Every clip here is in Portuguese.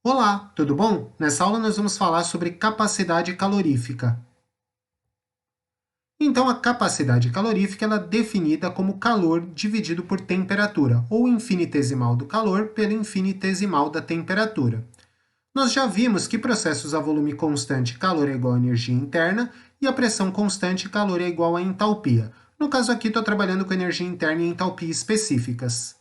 Olá, tudo bom? Nessa aula nós vamos falar sobre capacidade calorífica. Então, a capacidade calorífica ela é definida como calor dividido por temperatura, ou infinitesimal do calor pelo infinitesimal da temperatura. Nós já vimos que processos a volume constante, calor é igual a energia interna, e a pressão constante, calor é igual a entalpia. No caso aqui, estou trabalhando com energia interna e entalpia específicas.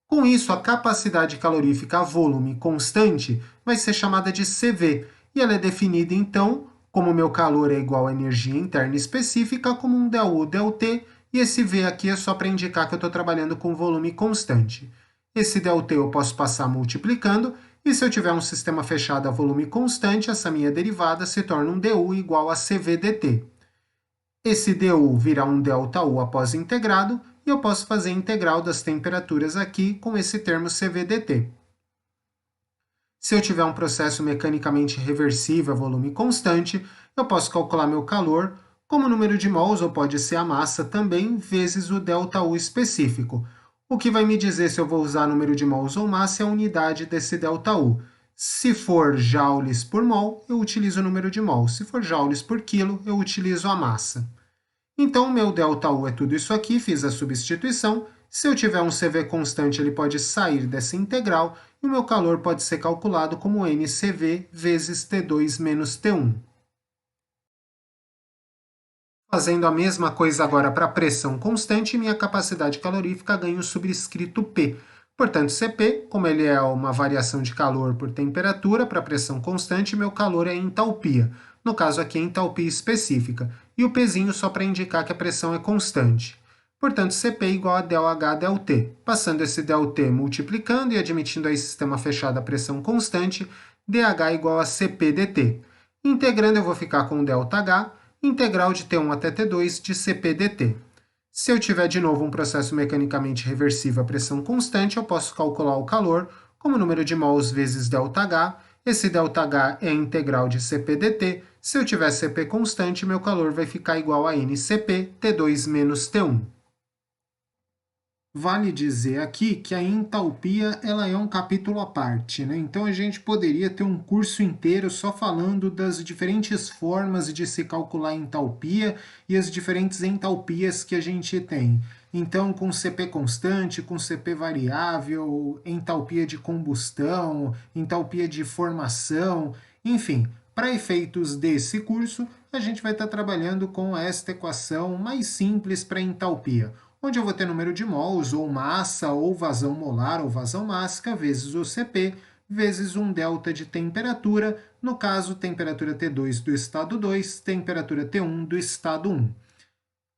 Com isso, a capacidade calorífica a volume constante vai ser chamada de CV, e ela é definida, então, como o meu calor é igual à energia interna específica, como um ΔU ΔT, e esse V aqui é só para indicar que eu estou trabalhando com volume constante. Esse ΔT eu posso passar multiplicando, e se eu tiver um sistema fechado a volume constante, essa minha derivada se torna um ΔU igual a CV dt. Esse ΔU virá um ΔU após integrado, e eu posso fazer a integral das temperaturas aqui com esse termo CVDT. Se eu tiver um processo mecanicamente reversível a volume constante, eu posso calcular meu calor como número de mols, ou pode ser a massa também, vezes o ΔU específico. O que vai me dizer se eu vou usar número de mols ou massa é a unidade desse ΔU. Se for joules por mol, eu utilizo o número de mols. Se for joules por quilo, eu utilizo a massa. Então, meu ΔU é tudo isso aqui, fiz a substituição. Se eu tiver um CV constante, ele pode sair dessa integral, e o meu calor pode ser calculado como NCV vezes T2 menos T1. Fazendo a mesma coisa agora para a pressão constante, minha capacidade calorífica ganha o subscrito P. Portanto, Cp, como ele é uma variação de calor por temperatura, para pressão constante, meu calor é entalpia. No caso aqui, é entalpia específica. E o Pzinho só para indicar que a pressão é constante. Portanto, Cp igual a ΔH ΔT. Passando esse ΔT multiplicando e admitindo aí sistema fechado a pressão constante, dH igual a Cp dt. Integrando, eu vou ficar com ΔH, integral de T1 até T2 de Cp dt. Se eu tiver de novo um processo mecanicamente reversível a pressão constante, eu posso calcular o calor como número de mols vezes ΔH. Esse ΔH é a integral de Cp dt. Se eu tiver Cp constante, meu calor vai ficar igual a NCp T2 menos T1. Vale dizer aqui que a entalpia ela é um capítulo à parte, né? Então a gente poderia ter um curso inteiro só falando das diferentes formas de se calcular a entalpia e as diferentes entalpias que a gente tem. Então, com CP constante, com CP variável, entalpia de combustão, entalpia de formação, enfim, para efeitos desse curso, a gente vai estar trabalhando com esta equação mais simples para entalpia, onde eu vou ter número de mols, ou massa, ou vazão molar, ou vazão mássica, vezes o Cp, vezes um delta de temperatura, no caso, temperatura T2 do estado 2, temperatura T1 do estado 1.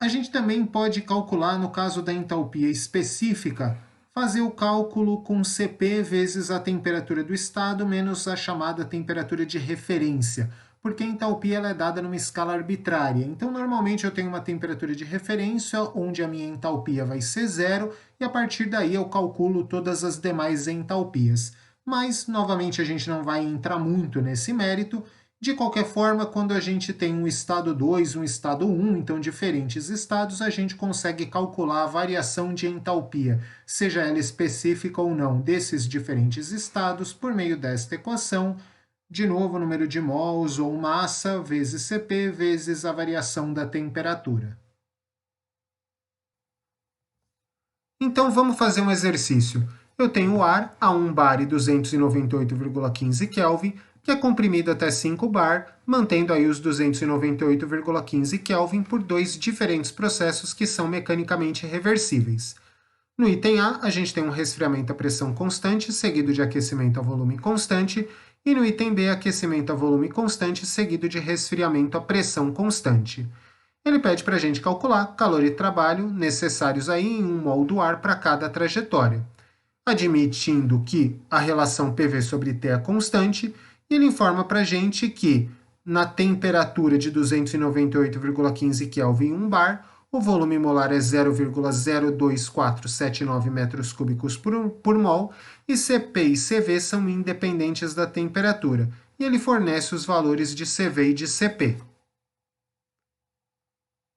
A gente também pode calcular, no caso da entalpia específica, fazer o cálculo com Cp vezes a temperatura do estado menos a chamada temperatura de referência, porque a entalpia ela é dada numa escala arbitrária. Então, normalmente eu tenho uma temperatura de referência, onde a minha entalpia vai ser zero, e a partir daí eu calculo todas as demais entalpias. Mas, novamente, a gente não vai entrar muito nesse mérito. De qualquer forma, quando a gente tem um estado 2, um estado 1, então diferentes estados, a gente consegue calcular a variação de entalpia, seja ela específica ou não, desses diferentes estados por meio desta equação. De novo, o número de mols ou massa vezes Cp vezes a variação da temperatura. Então vamos fazer um exercício. Eu tenho o ar a 1 bar e 298,15 Kelvin, que é comprimido até 5 bar, mantendo aí os 298,15 Kelvin por dois diferentes processos que são mecanicamente reversíveis. No item A gente tem um resfriamento a pressão constante, seguido de aquecimento a volume constante, e no item B, aquecimento a volume constante, seguido de resfriamento a pressão constante. Ele pede para a gente calcular calor e trabalho necessários aí em 1 mol do ar para cada trajetória. Admitindo que a relação PV sobre T é constante, ele informa para a gente que na temperatura de 298,15 Kelvin em 1 bar, o volume molar é 0,02479 metros cúbicos por mol, e Cp e Cv são independentes da temperatura, e ele fornece os valores de Cv e de Cp.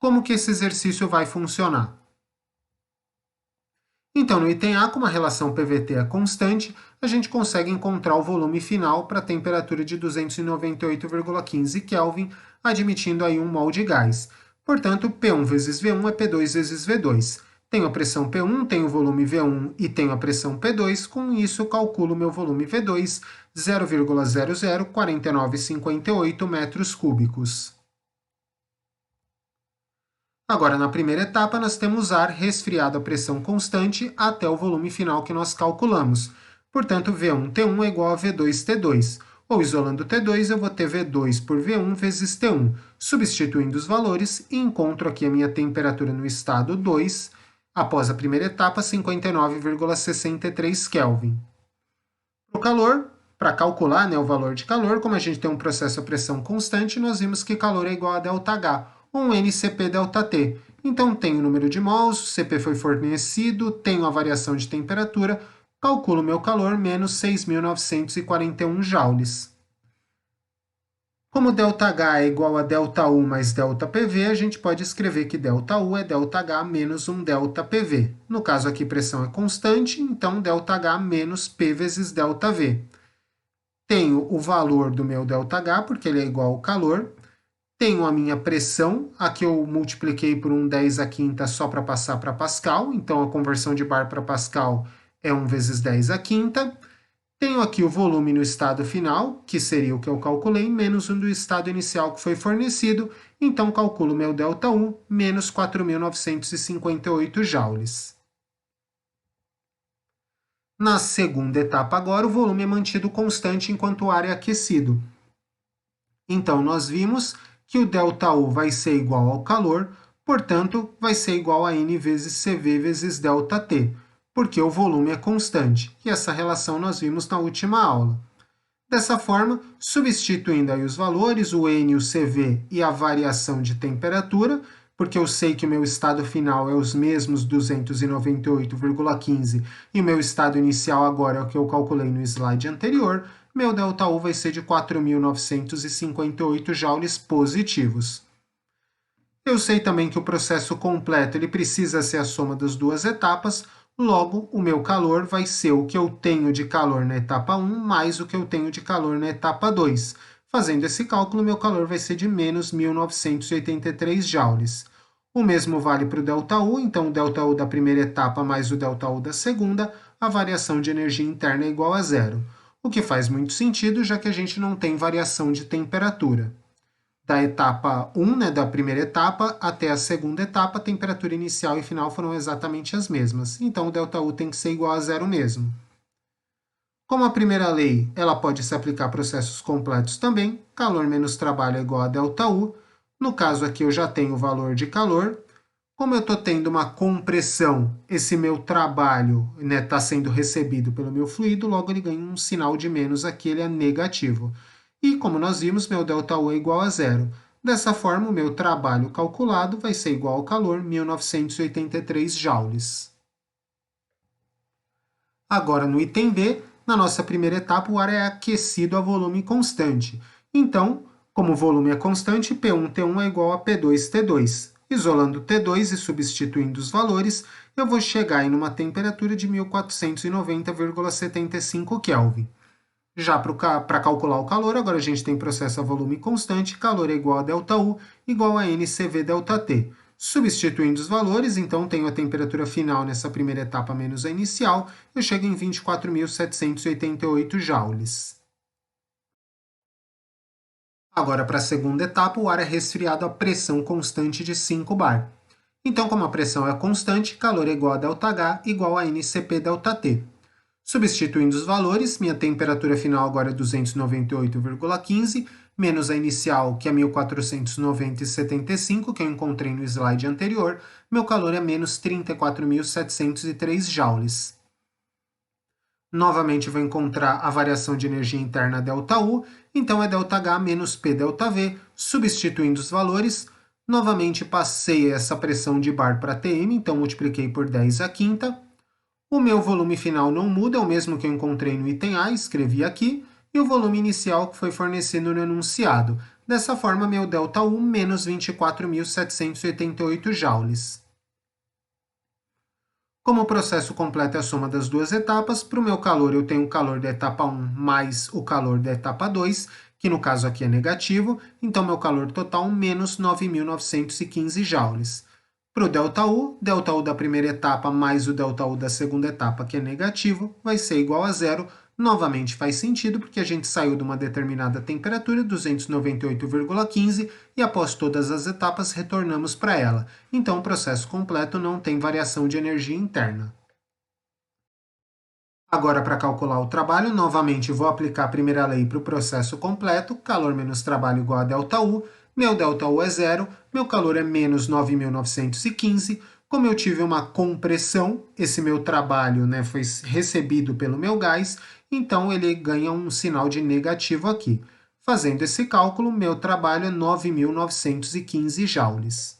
Como que esse exercício vai funcionar? Então, no item A, como a relação PVT é constante, a gente consegue encontrar o volume final para a temperatura de 298,15 Kelvin, admitindo aí 1 mol de gás. Portanto, P1 vezes V1 é P2 vezes V2. Tenho a pressão P1, tenho o volume V1 e tenho a pressão P2. Com isso, calculo meu volume V2, 0,004958 metros cúbicos. Agora, na primeira etapa, nós temos ar resfriado a pressão constante até o volume final que nós calculamos. Portanto, V1T1 é igual a V2T2. Ou, isolando T2, eu vou ter V2 por V1 vezes T1. Substituindo os valores, encontro aqui a minha temperatura no estado 2, após a primeira etapa, 59,63 Kelvin. O calor, para calcular, o valor de calor, como a gente tem um processo a pressão constante, nós vimos que calor é igual a ΔH, ou um NCP ΔT. Então, tenho o número de mols, o CP foi fornecido, tenho a variação de temperatura, calculo meu calor, menos 6.941 joules. Como ΔH é igual a ΔU mais ΔPV, a gente pode escrever que ΔU é ΔH menos um ΔPV. No caso aqui, pressão é constante, então ΔH menos P vezes ΔV. Tenho o valor do meu ΔH, porque ele é igual ao calor. Tenho a minha pressão, aqui eu multipliquei por um 10 à quinta só para passar para Pascal, então a conversão de bar para Pascal é 1 vezes 10 à quinta. Tenho aqui o volume no estado final, que seria o que eu calculei, menos um do estado inicial que foi fornecido, então calculo meu ΔU, menos 4.958 joules. Na segunda etapa agora, o volume é mantido constante enquanto o ar é aquecido. Então, nós vimos que o ΔU vai ser igual ao calor, portanto, vai ser igual a N vezes CV vezes ΔT, porque o volume é constante, e essa relação nós vimos na última aula. Dessa forma, substituindo aí os valores, o N, o CV e a variação de temperatura, porque eu sei que o meu estado final é os mesmos 298,15 e o meu estado inicial agora é o que eu calculei no slide anterior, meu ΔU vai ser de 4.958 joules positivos. Eu sei também que o processo completo ele precisa ser a soma das duas etapas, logo o meu calor vai ser o que eu tenho de calor na etapa 1 mais o que eu tenho de calor na etapa 2. Fazendo esse cálculo, meu calor vai ser de menos 1.983 joules. O mesmo vale para o ΔU, então o ΔU da primeira etapa mais o ΔU da segunda, a variação de energia interna é igual a zero. O que faz muito sentido, já que a gente não tem variação de temperatura. Da etapa 1, da primeira etapa, até a segunda etapa, a temperatura inicial e final foram exatamente as mesmas. Então, o ΔU tem que ser igual a zero mesmo. Como a primeira lei ela pode se aplicar a processos completos também, calor menos trabalho é igual a ΔU. No caso aqui, eu já tenho o valor de calor. Como eu estou tendo uma compressão, esse meu trabalho está sendo recebido pelo meu fluido, logo ele ganha um sinal de menos aqui, ele é negativo. E como nós vimos, meu ΔU é igual a zero. Dessa forma, o meu trabalho calculado vai ser igual ao calor, 1983 joules. Agora, no item B, na nossa primeira etapa, o ar é aquecido a volume constante. Então, como o volume é constante, P1T1 é igual a P2T2. Isolando T2 e substituindo os valores, eu vou chegar em uma temperatura de 1490,75 Kelvin. Já para calcular o calor, agora a gente tem processo a volume constante, calor é igual a ΔU, igual a NCV ΔT. Substituindo os valores, então tenho a temperatura final nessa primeira etapa menos a inicial, eu chego em 24.788 joules. Agora, para a segunda etapa, o ar é resfriado a pressão constante de 5 bar. Então, como a pressão é constante, calor é igual a ΔH igual a NCP ΔT. Substituindo os valores, minha temperatura final agora é 298,15, menos a inicial, que é 1490,75, que eu encontrei no slide anterior, meu calor é menos 34.703 joules. Novamente vou encontrar a variação de energia interna ΔU, então é ΔH menos P ΔV, substituindo os valores, novamente passei essa pressão de bar para TM, então multipliquei por 10 à quinta. O meu volume final não muda, é o mesmo que eu encontrei no item A, escrevi aqui, e o volume inicial que foi fornecido no enunciado. Dessa forma, meu ΔU menos 24.788 joules. Como o processo completo é a soma das duas etapas, para o meu calor eu tenho o calor da etapa 1 mais o calor da etapa 2, que no caso aqui é negativo, então meu calor total menos 9.915 joules. Para o delta U da primeira etapa mais o delta U da segunda etapa, que é negativo, vai ser igual a zero. Novamente faz sentido, porque a gente saiu de uma determinada temperatura, 298,15, e após todas as etapas retornamos para ela. Então o processo completo não tem variação de energia interna. Agora, para calcular o trabalho, novamente vou aplicar a primeira lei para o processo completo, calor menos trabalho igual a ΔU, meu ΔU é zero, meu calor é menos 9.915, como eu tive uma compressão, esse meu trabalho foi recebido pelo meu gás, então ele ganha um sinal de negativo aqui. Fazendo esse cálculo, meu trabalho é 9.915 joules.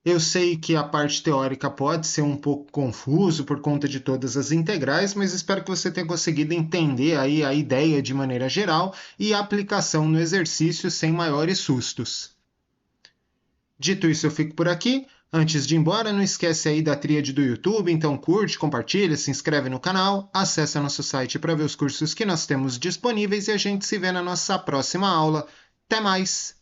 Eu sei que a parte teórica pode ser um pouco confuso por conta de todas as integrais, mas espero que você tenha conseguido entender aí a ideia de maneira geral e a aplicação no exercício sem maiores sustos. Dito isso, eu fico por aqui. Antes de ir embora, não esquece aí da tríade do YouTube, então curte, compartilha, se inscreve no canal, acesse nosso site para ver os cursos que nós temos disponíveis e a gente se vê na nossa próxima aula. Até mais!